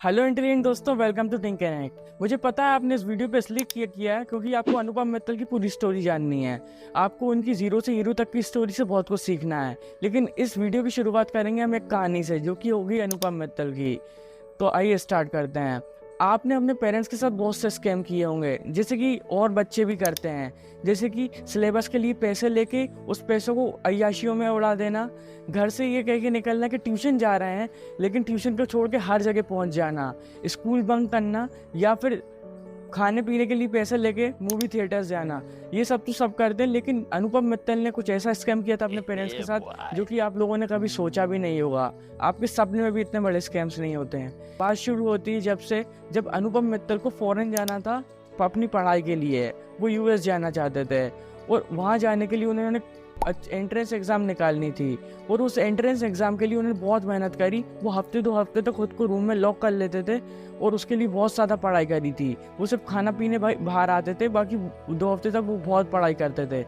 Hello intelligent दोस्तों, welcome to think connect. मुझे पता है आपने इस वीडियो पे इसलिए किया है क्योंकि आपको अनुपम मित्तल की पूरी स्टोरी जाननी है। आपको उनकी जीरो से हीरो तक की स्टोरी से बहुत कुछ सीखना है। लेकिन इस वीडियो की शुरुआत करेंगे हम एक कहानी से जो कि होगी अनुपम मित्तल की। तो आइए स्टार्ट करते हैं। आपने अपने पेरेंट्स के साथ बहुत से स्कैम किए होंगे, जैसे कि और बच्चे भी करते हैं। जैसे कि सिलेबस के लिए पैसे लेके उस पैसों को अय्याशियों में उड़ा देना, घर से ये कह के निकलना कि ट्यूशन जा रहे हैं लेकिन ट्यूशन को छोड़ के हर जगह पहुंच जाना, स्कूल बंक करना, या फिर खाने पीने के लिए पैसे लेके मूवी थिएटर्स जाना। ये सब तो सब करते हैं, लेकिन अनुपम मित्तल ने कुछ ऐसा स्कैम किया था अपने पेरेंट्स के साथ जो कि आप लोगों ने कभी सोचा भी नहीं होगा। आपके सपने में भी इतने बड़े स्कैम्स नहीं होते हैं। बात शुरू होती है जब अनुपम मित्तल को फॉरेन जाना था अपनी पढ़ाई के लिए। वो यूएस जाना चाहते थे और वहाँ जाने के लिए उन्होंने एंट्रेंस एग्ज़ाम निकालनी थी। और उस एंट्रेंस एग्ज़ाम के लिए उन्होंने बहुत मेहनत करी। वो हफ्ते 2 हफ्ते तक खुद को रूम में लॉक कर लेते थे और उसके लिए बहुत ज़्यादा पढ़ाई करी थी। वो सिर्फ खाना पीने बाहर आते थे, बाकी 2 हफ्ते तक वो बहुत पढ़ाई करते थे।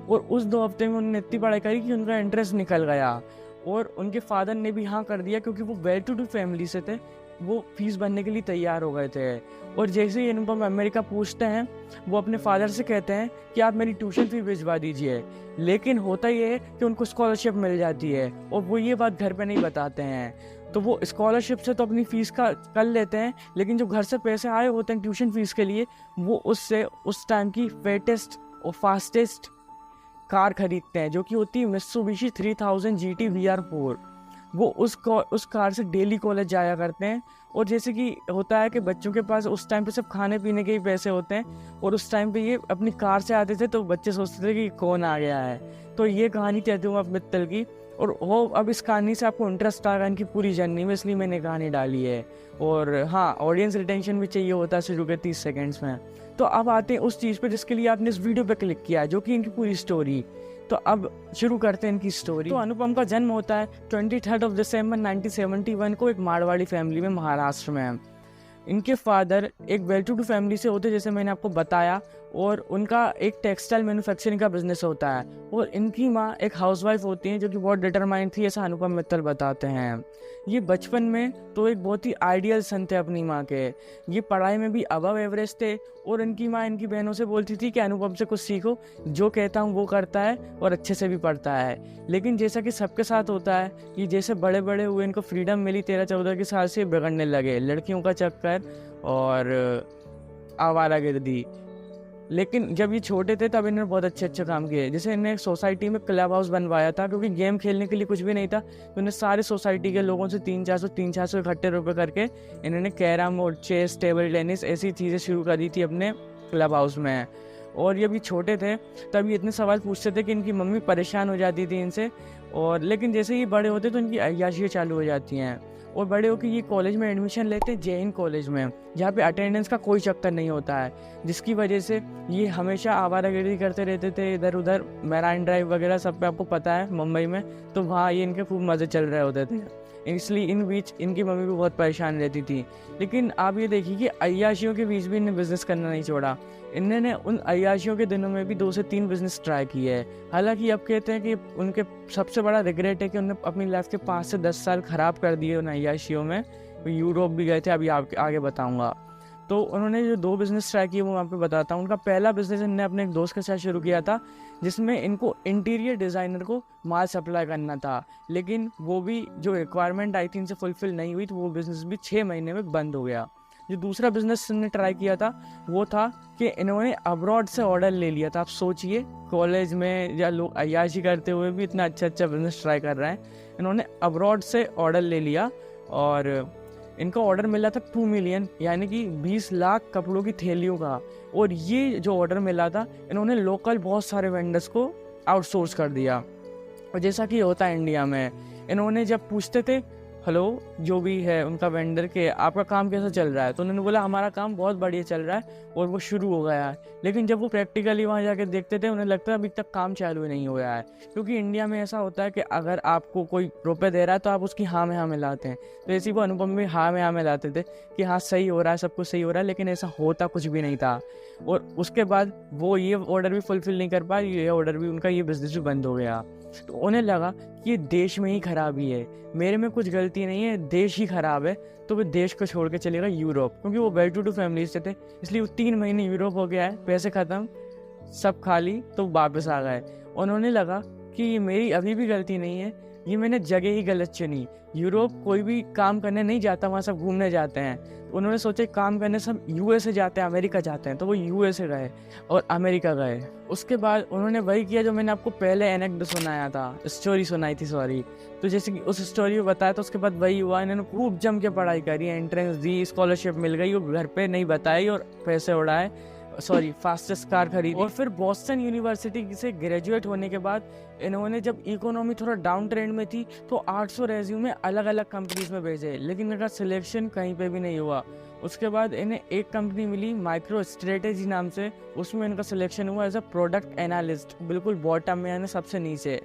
और उस 2 हफ्ते में उन्होंने इतनी पढ़ाई करी कि उनका एंट्रेंस निकल गया और उनके फादर ने भी हाँ कर दिया क्योंकि वो वेल टू डू फैमिली से थे। वो फीस भरने के लिए तैयार हो गए थे। और जैसे ही अनुपम अमेरिका पूछते हैं, वो अपने फादर से कहते हैं कि आप मेरी ट्यूशन फी भिजवा दीजिए। लेकिन होता ये है कि उनको स्कॉलरशिप मिल जाती है और वो ये बात घर पे नहीं बताते हैं। तो वो स्कॉलरशिप से तो अपनी फ़ीस का कर लेते हैं, लेकिन जो घर से पैसे आए होते हैं ट्यूशन फीस के लिए, वो उससे उस टाइम की फेटेस्ट और फास्टेस्ट कार खरीदते हैं जो कि होती है मित्सुबिशी 3000 GT VR4। वो उस कार से डेली कॉलेज जाया करते हैं। और जैसे कि होता है कि बच्चों के पास उस टाइम पे सिर्फ खाने पीने के ही पैसे होते हैं और उस टाइम पे ये अपनी कार से आते थे तो बच्चे सोचते थे कि कौन आ गया है। तो ये कहानी कहती हूँ अब मित्तल की। और वो अब इस कहानी से आपको इंटरेस्ट आ रहा है इनकी पूरी जर्नी में, इसलिए मैंने कहानी डाली है। और हाँ, ऑडियंस रिटेंशन भी चाहिए होता है शुरू के 30 सेकेंड्स में। तो अब आते हैं उस चीज़ पे जिसके लिए आपने इस वीडियो पे क्लिक किया है, जो कि इनकी पूरी स्टोरी। तो अब शुरू करते हैं इनकी स्टोरी। तो अनुपम का जन्म होता है 23 दिसंबर 1971 को एक मारवाड़ी फैमिली में महाराष्ट्र में। इनके फादर एक वेल टू डू फैमिली से होते जैसे मैंने आपको बताया, और उनका एक टेक्सटाइल मैन्युफैक्चरिंग का बिजनेस होता है। और इनकी माँ एक हाउसवाइफ होती हैं जो कि बहुत डिटरमाइंड थी, ऐसा अनुपम मित्तल बताते हैं। ये बचपन में तो एक बहुत ही आइडियल सन थे अपनी माँ के। ये पढ़ाई में भी अबव एवरेज थे और इनकी माँ इनकी बहनों से बोलती थी कि अनुपम से कुछ सीखो, जो कहता हूँ वो करता है और अच्छे से भी पढ़ता है। लेकिन जैसा कि सबके साथ होता है कि जैसे बड़े बड़े हुए, इनको फ्रीडम मिली 13-14 के साल से, बिगड़ने लगे, लड़कियों का चक्कर और आवारागर्दी। लेकिन जब ये छोटे थे तब इन्होंने बहुत अच्छे काम किए। जैसे इन्हें एक सोसाइटी में क्लब हाउस बनवाया था क्योंकि गेम खेलने के लिए कुछ भी नहीं था। तो इन्हें सारे सोसाइटी के लोगों से 300-400 इकट्ठे रुपए करके इन्होंने कैरम और चेस, टेबल टेनिस ऐसी चीज़ें शुरू करी थी अपने क्लब हाउस में। और ये भी छोटे थे तब ये इतने सवाल पूछते थे कि इनकी मम्मी परेशान हो जाती थी इनसे। और लेकिन जैसे ही बड़े होते तो इनकी अय्याशियाँ चालू हो जाती हैं और बड़े होकर ये कॉलेज में एडमिशन लेते हैं, जैन कॉलेज में, जहाँ पे अटेंडेंस का कोई चक्कर नहीं होता है। जिसकी वजह से ये हमेशा आवारागर्दी करते रहते थे इधर उधर, मैराइन ड्राइव वगैरह सब पे आपको पता है मुंबई में। तो वहाँ ये इनके खूब मज़े चल रहे होते थे, इसलिए इन बीच इनकी मम्मी भी बहुत परेशान रहती थी। लेकिन आप ये देखिए कि अय्याशियों के बीच भी इन्हें बिजनेस करना नहीं छोड़ा। इन्होंने उन अय्याशियों के दिनों में भी 2 से 3 बिजनेस ट्राई किए है। हालांकि अब कहते हैं कि उनके सबसे बड़ा रिग्रेट है कि उन्होंने अपनी लाइफ के 5 से 10 साल ख़राब कर दिए उन अय्याशियों में। यूरोप भी गए थे, अभी आगे बताऊँगा। तो उन्होंने जो 2 बिज़नेस ट्राई किए वो मैं आपको बताता हूँ। उनका पहला बिज़नेस इन्होंने अपने एक दोस्त के साथ शुरू किया था जिसमें इनको इंटीरियर डिज़ाइनर को माल सप्लाई करना था। लेकिन वो भी जो रिक्वायरमेंट आई थी इनसे फुलफ़िल नहीं हुई, तो वो बिज़नेस भी 6 महीने में बंद हो गया। जो दूसरा बिज़नेस इन्होंने ट्राई किया था वो था कि इन्होंने अब्रॉड से ऑर्डर ले लिया था। आप सोचिए, कॉलेज में या लोग अय्याशी करते हुए भी इतना अच्छा बिज़नेस ट्राई कर रहे हैं। इन्होंने अब्रॉड से ऑर्डर ले लिया और इनका ऑर्डर मिला था 2 मिलियन, यानी कि 20 लाख कपड़ों की थैलियों का। और ये जो ऑर्डर मिला था इन्होंने लोकल बहुत सारे वेंडर्स को आउटसोर्स कर दिया। और जैसा कि होता है इंडिया में, इन्होंने जब पूछते थे हेलो जो भी है उनका वेंडर के आपका काम कैसा चल रहा है, तो उन्होंने बोला हमारा काम बहुत बढ़िया चल रहा है और वो शुरू हो गया है। लेकिन जब वो प्रैक्टिकली वहाँ जाके देखते थे उन्हें लगता है अभी तक काम चालू नहीं हुआ है। क्योंकि इंडिया में ऐसा होता है कि अगर आपको कोई रुपए दे रहा है तो आप उसकी हाँ में हाँ मिलाते हैं। तो ऐसी वो अनुपम भी हाँ में हाँ मिलाते थे कि हाँ सही हो रहा है, सब कुछ सही हो रहा है, लेकिन ऐसा होता कुछ भी नहीं था। और उसके बाद वो ये ऑर्डर भी फुलफिल नहीं कर पाए, ये ऑर्डर भी उनका, ये बिजनेस भी बंद हो गया। तो उन्हें लगा कि देश में ही खराबी है, मेरे में कुछ गलती नहीं है, देश ही खराब है। तो वे देश को छोड़ के चले गए यूरोप, क्योंकि वो वेल टू डू फैमिली से थे, इसलिए वो 3 महीने यूरोप हो गया है, पैसे ख़त्म, सब खाली, तो वापस आ गए। उन्होंने लगा कि ये मेरी अभी भी गलती नहीं है, ये मैंने जगह ही गलत चुनी। यूरोप कोई भी काम करने नहीं जाता, वहाँ सब घूमने जाते हैं। तो उन्होंने सोचा काम करने सब यूएसए जाते हैं, अमेरिका जाते हैं, तो वो यूएसए गए और अमेरिका गए। उसके बाद उन्होंने वही किया जो मैंने आपको पहले एनेक्डोट सुनाया था, स्टोरी सुनाई थी सॉरी। तो जैसे कि उस स्टोरी में बताया, तो उसके बाद वही हुआ, इन्होंने खूब जम के पढ़ाई करी, एंट्रेंस दी, स्कॉलरशिप मिल गई, और घर पे नहीं बताई और पैसे उड़ाए, सॉरी फास्टेस्ट कार खरीदी। और फिर बॉस्टन यूनिवर्सिटी से ग्रेजुएट होने के बाद इन्होंने, जब इकोनॉमी थोड़ा डाउन ट्रेंड में थी, तो 800 रेज्यूमे अलग अलग कंपनीज में भेजे, लेकिन इनका सिलेक्शन कहीं पे भी नहीं हुआ। उसके बाद इन्हें एक कंपनी मिली माइक्रो स्ट्रेटेजी नाम से, उसमें इनका सिलेक्शन हुआ एज अ प्रोडक्ट एनालिस्ट, बिल्कुल बॉटम में, यानी सबसे नीचे।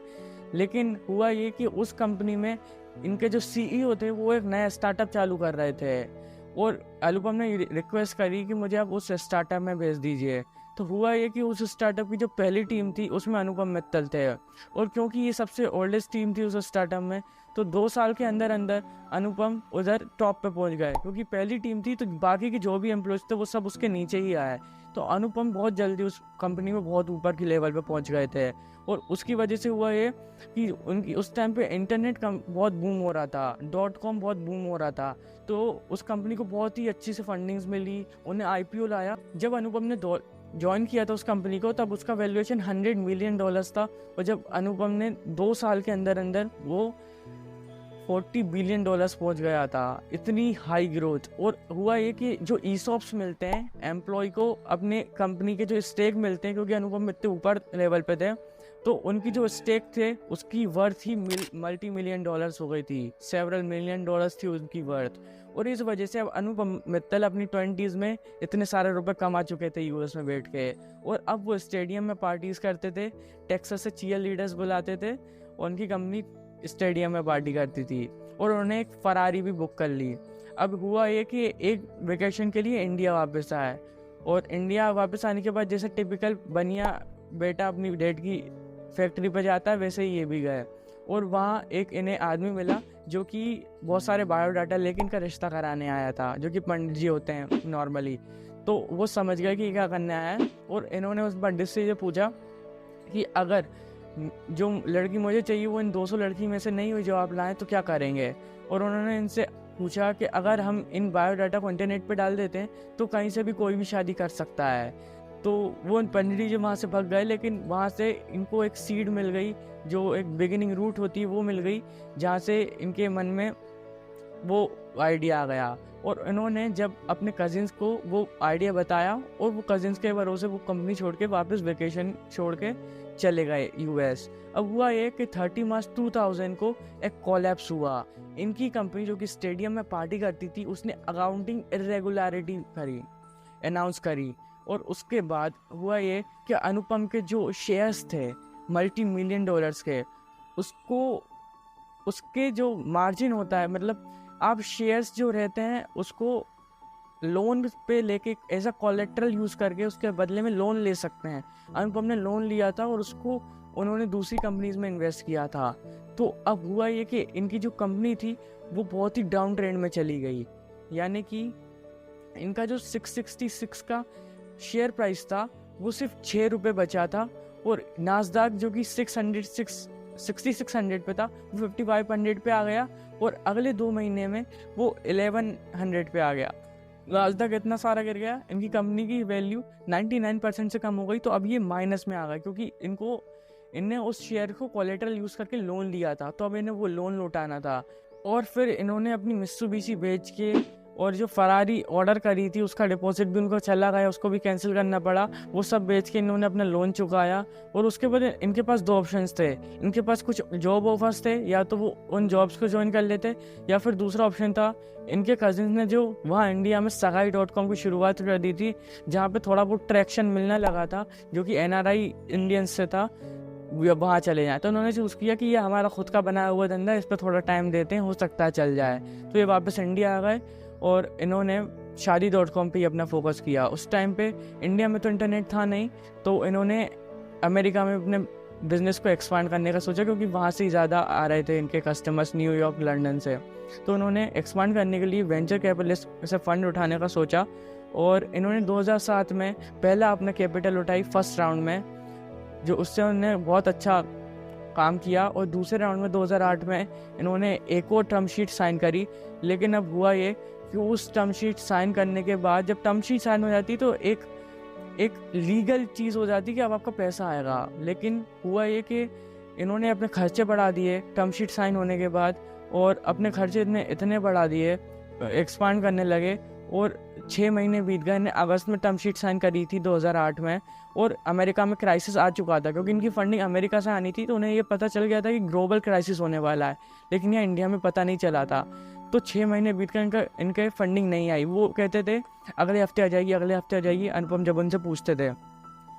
लेकिन हुआ ये कि उस कंपनी में इनके जो सीईओ थे वो एक नया स्टार्टअप चालू कर रहे थे, और अनुपम ने रिक्वेस्ट करी कि मुझे आप उस स्टार्टअप में भेज दीजिए। तो हुआ ये कि उस स्टार्टअप की जो पहली टीम थी उसमें अनुपम मित्तल थे, और क्योंकि ये सबसे ओल्डेस्ट टीम थी उस स्टार्टअप में, तो 2 साल के अंदर अंदर अनुपम उधर टॉप पे पहुंच गए। क्योंकि पहली टीम थी तो बाकी के जो भी एम्प्लॉयज थे वो सब उसके नीचे ही आए, तो अनुपम बहुत जल्दी उस कंपनी में बहुत ऊपर की लेवल पे पहुंच गए थे। और उसकी वजह से हुआ ये कि उनकी उस टाइम पे इंटरनेट का बहुत बूम हो रहा था, .com बहुत बूम हो रहा था, तो उस कंपनी को बहुत ही अच्छी से फंडिंग्स मिली, उन्हें IPO लाया। जब अनुपम ने ज्वाइन किया था उस कंपनी को, तब उसका वैल्यूएशन $100 मिलियन था, और जब अनुपम ने 2 साल के अंदर अंदर वो $40 बिलियन पहुंच गया था, इतनी हाई ग्रोथ। और हुआ ये कि जो ESOPs मिलते हैं एम्प्लॉय को, अपने कंपनी के जो स्टेक मिलते हैं, क्योंकि अनुपम इतने ऊपर लेवल पे थे, तो उनकी जो स्टेक थे उसकी वर्थ ही मल्टी मिलियन डॉलर्स हो गई थी, सेवरल मिलियन डॉलर्स थी उनकी वर्थ। और इस वजह से अब अनुपम मित्तल अपनी 20s में इतने सारे रुपए कमा चुके थे यूएस में बैठ के, और अब वो स्टेडियम में पार्टीज करते थे, टेक्सास से चीयर लीडर्स बुलाते थे, और उनकी कंपनी स्टेडियम में पार्टी करती थी, और उन्होंने एक फरारी भी बुक कर ली। अब हुआ ये कि एक वेकेशन के लिए इंडिया वापस आए, और इंडिया वापस आने के बाद जैसे टिपिकल बनिया बेटा अपनी डैड की फैक्ट्री पे जाता है, वैसे ही ये भी गए। और वहाँ एक इन्हें आदमी मिला जो कि बहुत सारे बायोडाटा लेके इनका रिश्ता कराने आया था, जो कि पंडित जी होते हैं नॉर्मली। तो वो समझ गए कि क्या करने आया है, और इन्होंने उस पंडित से ये पूछा कि अगर जो लड़की मुझे चाहिए वो इन 200 लड़की में से नहीं हुई जो आप लाएं तो क्या करेंगे। और उन्होंने इनसे पूछा कि अगर हम इन बायोडाटा को इंटरनेट पे डाल देते हैं तो कहीं से भी कोई भी शादी कर सकता है। तो वो पंडित जी वहाँ से भाग गए, लेकिन वहाँ से इनको एक सीड मिल गई, जो एक बिगिनिंग रूट होती है वो मिल गई, जहाँ से इनके मन में वो आइडिया आ गया। और इन्होंने जब अपने कजिन्स को वो आइडिया बताया, और वो कजिन्स के भरोसे वो कंपनी छोड़ के वापस वेकेशन छोड़ के चले गए यूएस। अब हुआ ये कि 30 मार्च 2000 को एक कोलैप्स हुआ। इनकी कंपनी जो कि स्टेडियम में पार्टी करती थी, उसने अकाउंटिंग इरेगुलरिटी अनाउंस करी। और उसके बाद हुआ ये कि अनुपम के जो शेयर्स थे मल्टी मिलियन डॉलर्स के, उसके जो मार्जिन होता है, मतलब आप शेयर्स जो रहते हैं उसको लोन पे लेके एज अ कोलेट्रल यूज़ करके उसके बदले में लोन ले सकते हैं। अनुपम ने लोन लिया था और उसको उन्होंने दूसरी कंपनीज में इन्वेस्ट किया था। तो अब हुआ ये कि इनकी जो कंपनी थी वो बहुत ही डाउन ट्रेंड में चली गई, यानी कि इनका जो 666 का शेयर प्राइस था वो सिर्फ 6 रुपये बचा था, और नास्डाक जो कि 6600 पे था वो 5500 पे आ गया, और अगले 2 महीने में वो 1100 पे आ गया। नास्डाक इतना सारा गिर गया, इनकी कंपनी की वैल्यू 99% से कम हो गई। तो अब ये माइनस में आ गया, क्योंकि इनने उस शेयर को कोलेटरल यूज़ करके लोन लिया था, तो अब इन्हें वो लोन लौटाना था। और फिर इन्होंने अपनी मित्सुबिशी बेच के, और जो फरारी ऑर्डर करी थी उसका डिपॉजिट भी उनको चला गया, उसको भी कैंसिल करना पड़ा, वो सब बेच के इन्होंने अपना लोन चुकाया। और उसके बाद इनके पास 2 ऑप्शंस थे, इनके पास कुछ जॉब ऑफर्स थे, या तो वो उन जॉब्स को ज्वाइन कर लेते, या फिर दूसरा ऑप्शन था इनके कजिन्स ने जो वहाँ इंडिया में सगाई.com की शुरुआत कर दी थी, जहाँ पे थोड़ा बहुत ट्रैक्शन मिलने लगा था, जो कि NRI इंडियंस से था, वहाँ चले जाए। तो उन्होंने चूज़ किया कि ये हमारा खुद का बनाया हुआ धंधा, इस पर थोड़ा टाइम देते हैं, हो सकता है चल जाए। तो ये वापस इंडिया आ गए, और इन्होंने शादी.com पे ही अपना फोकस किया। उस टाइम पे इंडिया में तो इंटरनेट था नहीं, तो इन्होंने अमेरिका में अपने बिज़नेस को एक्सपांड करने का सोचा, क्योंकि वहाँ से ही ज़्यादा आ रहे थे इनके कस्टमर्स न्यूयॉर्क लंदन से। तो उन्होंने एक्सपांड करने के लिए वेंचर कैपिटलिस्ट से फंड उठाने का सोचा और इन्होंने 2007 में पहला अपना कैपिटल उठाई फर्स्ट राउंड में, जो उससे उन्होंने बहुत अच्छा काम किया। और दूसरे राउंड में 2008 में इन्होंने एक और टर्म शीट साइन करी। लेकिन अब हुआ ये कि उस टर्म शीट साइन करने के बाद, जब टर्म शीट साइन हो जाती तो एक लीगल चीज़ हो जाती कि अब आपका पैसा आएगा। लेकिन हुआ ये कि इन्होंने अपने खर्चे बढ़ा दिए टर्म शीट साइन होने के बाद, और अपने खर्चे इतने बढ़ा दिए, एक्सपांड करने लगे। और 6 महीने बीत गए, इन्हें अगस्त में टर्म शीट साइन करी थी 2008 में, और अमेरिका में क्राइसिस आ चुका था, क्योंकि इनकी फंडिंग अमेरिका से आनी थी। तो उन्हें ये पता चल गया था कि ग्लोबल क्राइसिस होने वाला है, लेकिन यहाँ इंडिया में पता नहीं चला था। तो 6 महीने बीत कर इनके फंडिंग नहीं आई। वो कहते थे अगले हफ्ते आ जाएगी, अगले हफ्ते आ जाएगी, अनुपम जब उनसे पूछते थे।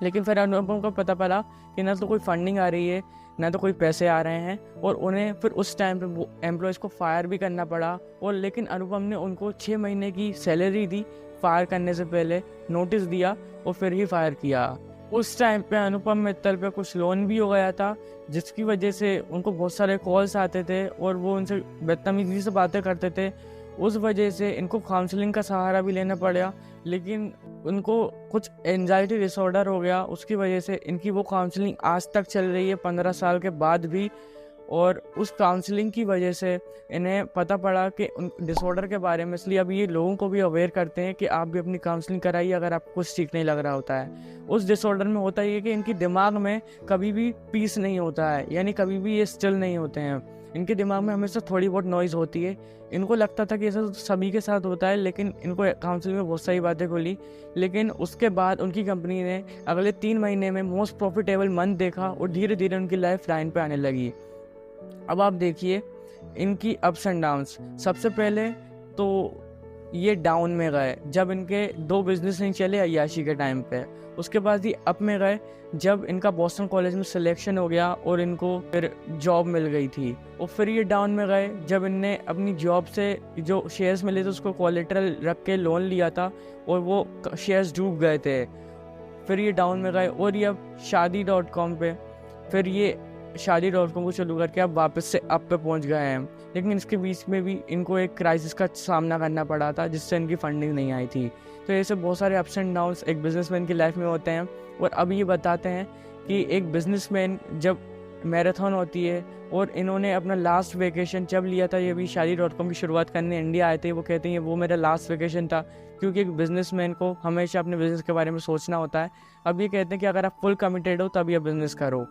लेकिन फिर अनुपम को पता पड़ा कि ना तो कोई फंडिंग आ रही है, ना तो कोई पैसे आ रहे हैं, और उन्हें फिर उस टाइम पे एम्प्लॉयज़ को फायर भी करना पड़ा। और लेकिन अनुपम ने उनको 6 महीने की सैलरी दी फायर करने से पहले, नोटिस दिया और फिर ही फायर किया। उस टाइम पे अनुपम मित्तल पे कुछ लोन भी हो गया था, जिसकी वजह से उनको बहुत सारे कॉल्स आते थे और वो उनसे बदतमीजी से बातें करते थे। उस वजह से इनको काउंसलिंग का सहारा भी लेना पड़ा। लेकिन उनको कुछ एंजाइटी डिसऑर्डर हो गया, उसकी वजह से इनकी वो काउंसलिंग आज तक चल रही है 15 साल के बाद भी। और उस काउंसलिंग की वजह से इन्हें पता पड़ा कि उन डिसऑर्डर के बारे में, इसलिए अब ये लोगों को भी अवेयर करते हैं कि आप भी अपनी काउंसलिंग कराइए अगर आपको कुछ ठीक नहीं लग रहा होता है। उस डिसऑर्डर में होता ये कि इनकी दिमाग में कभी भी पीस नहीं होता है, यानी कभी भी ये स्टिल नहीं होते हैं। इनके दिमाग में हमेशा थोड़ी बहुत नॉइज़ होती है। इनको लगता था कि ऐसा सभी के साथ होता है, लेकिन इनको काउंसलिंग में बहुत सारी बातें खुली। लेकिन उसके बाद उनकी कंपनी ने अगले 3 महीने में मोस्ट प्रॉफिटेबल मंथ देखा और धीरे धीरे उनकी लाइफ लाइन पे आने लगी। अब आप देखिए इनकी अप्स एंड डाउन्स। सबसे पहले तो ये डाउन में गए जब इनके 2 बिजनेस नहीं चले अय्याशी के टाइम पे। उसके बाद ही अप में गए जब इनका बॉस्टन कॉलेज में सिलेक्शन हो गया और इनको फिर जॉब मिल गई थी। और फिर ये डाउन में गए जब इनने अपनी जॉब से जो शेयर्स मिले थे उसको कोलेटरल रख के लोन लिया था और वो शेयर्स डूब गए थे। फिर ये डाउन में गए और ये अब शादी.com पे, फिर ये शादी.com को चालू करके अब वापस से अप पे पहुंच गए हैं। लेकिन इसके बीच में भी इनको एक क्राइसिस का सामना करना पड़ा था जिससे इनकी फंडिंग नहीं आई थी। तो ऐसे बहुत सारे अप्स एंड डाउन्स एक बिजनेसमैन की लाइफ में होते हैं। और अब ये बताते हैं कि एक बिजनेसमैन जब मैराथन होती है, और इन्होंने अपना लास्ट वेकेशन जब लिया था, ये भी शादी.com की शुरुआत करने इंडिया आए थे। वो कहते हैं वो मेरा लास्ट वेकेशन था, क्योंकि एक बिजनेसमैन को हमेशा अपने बिजनेस के बारे में सोचना होता है। अब ये कहते हैं कि अगर आप फुल कमिटेड हो तब ये बिजनेस करो।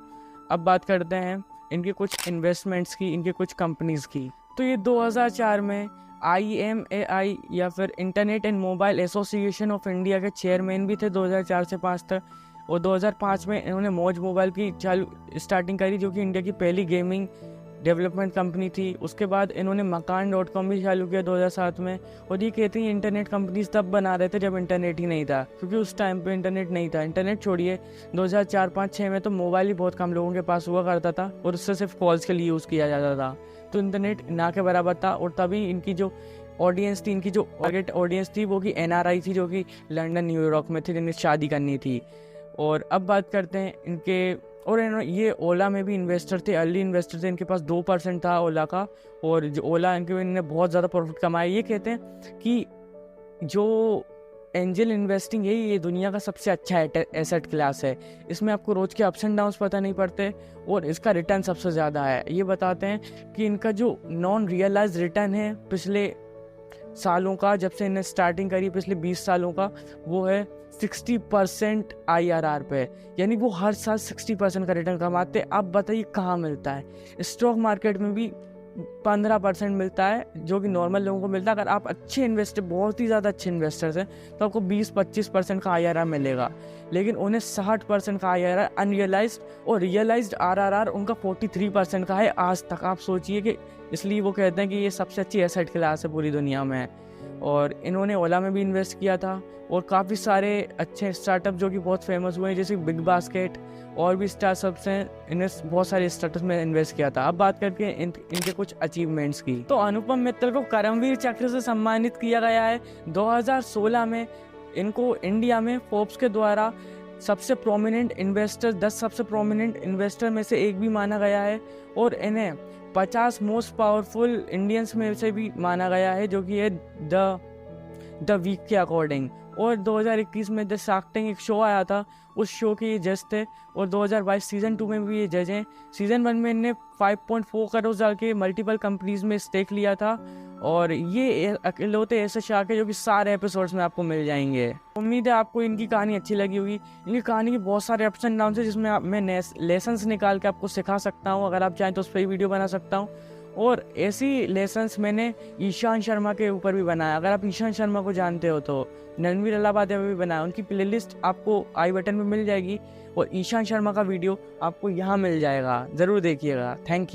अब बात करते हैं इनके कुछ इन्वेस्टमेंट्स की, इनके कुछ कंपनीज की। तो ये 2004 में IMAI या फिर internet and mobile association of India के चेयरमैन भी थे 2004 से 5 तक। और 2005 में इन्होंने मौज मोबाइल की स्टार्टिंग करी, जो कि इंडिया की पहली गेमिंग डेवलपमेंट कंपनी थी। उसके बाद इन्होंने मकान.com भी चालू किया 2007 में। और ये कहते हैं इंटरनेट कंपनीज तब बना रहे थे जब इंटरनेट ही नहीं था, क्योंकि उस टाइम पे इंटरनेट नहीं था। इंटरनेट छोड़िए 2004, 5, 6 में तो मोबाइल ही बहुत कम लोगों के पास हुआ करता था और उससे सिर्फ कॉल्स के लिए यूज़ किया जाता था। तो इंटरनेट ना के बराबर था। और तभी इनकी जो ऑडियंस थी, इनकी जो टारगेट ऑडियंस थी वो कि NRI थी, जो कि लंदन न्यूयॉर्क में थे, जिन्हें शादी करनी थी। और अब बात करते हैं इनके, और ये ओला में भी इन्वेस्टर थे, अर्ली इन्वेस्टर थे। इनके पास 2% था ओला का, और जो ओला इनके इन्होंने बहुत ज़्यादा प्रॉफिट कमाया। ये कहते हैं कि जो एंजल इन्वेस्टिंग है ये दुनिया का सबसे अच्छा एसेट क्लास है। इसमें आपको रोज़ के अप्स एंड डाउन्स पता नहीं पड़ते और इसका रिटर्न सबसे ज़्यादा है। ये बताते हैं कि इनका जो नॉन रियलाइज रिटर्न है पिछले सालों का, जब से इन्हें स्टार्टिंग करी पिछले 20 सालों का, वो है 60% IRR पे। यानी वो हर साल 60% का रिटर्न कमाते हैं। आप बताइए कहाँ मिलता है? स्टॉक मार्केट में भी 15% मिलता है, जो कि नॉर्मल लोगों को मिलता है। अगर आप अच्छे इन्वेस्टर, बहुत ही ज़्यादा अच्छे इन्वेस्टर्स हैं, तो आपको 20-25% का IRR मिलेगा। लेकिन उन्हें 60% का IRR अनरियलाइज्ड, और रियलाइज्ड RRR उनका 43% का है आज तक। आप सोचिए कि इसलिए वो कहते हैं कि ये सबसे अच्छी एसेट क्लास है पूरी दुनिया में। और इन्होंने ओला में भी इन्वेस्ट किया था और काफ़ी सारे अच्छे स्टार्टअप जो कि बहुत फेमस हुए हैं, जैसे बिग बास्केट और भी स्टार्टअप्स हैं। इन्हें बहुत सारे स्टार्टअप्स में इन्वेस्ट किया था। अब बात करके इनके कुछ अचीवमेंट्स की, तो अनुपम मित्तल को करमवीर चक्र से सम्मानित किया गया है 2016 में। इनको इंडिया में फोर्ब्स के द्वारा सबसे प्रोमिनेंट इन्वेस्टर 10 सबसे प्रोमिनेंट इन्वेस्टर में से एक भी माना गया है और इन्हें 50 मोस्ट पावरफुल इंडियंस में से भी माना गया है, जो कि है द वीक के अकॉर्डिंग। और 2021 में द शार्क टैंक एक शो आया था, उस शो के ये जज थे और 2022 सीज़न 2 में भी ये जज हैं। सीज़न 1 में इन्हें 5.4 करोड़ डाल के मल्टीपल कंपनीज में स्टेक लिया था और ये अकेलौते ऐसे शार्क है जो कि सारे एपिसोड्स में आपको मिल जाएंगे। उम्मीद है आपको इनकी कहानी अच्छी लगी होगी। इनकी कहानी के बहुत सारे अप्स एंड डाउन्स है जिसमें मैं लेसन्स निकाल के आपको सिखा सकता हूँ, अगर आप चाहें तो उस पर वीडियो बना सकता हूँ। और ऐसी लेसन्स मैंने ईशान शर्मा के ऊपर भी बनाया, अगर आप ईशान शर्मा को जानते हो तो रणवीर अलाहाबादिया पे भी बनाया, उनकी प्लेलिस्ट आपको आई बटन में मिल जाएगी और ईशान शर्मा का वीडियो आपको यहाँ मिल जाएगा, ज़रूर देखिएगा। Thank you.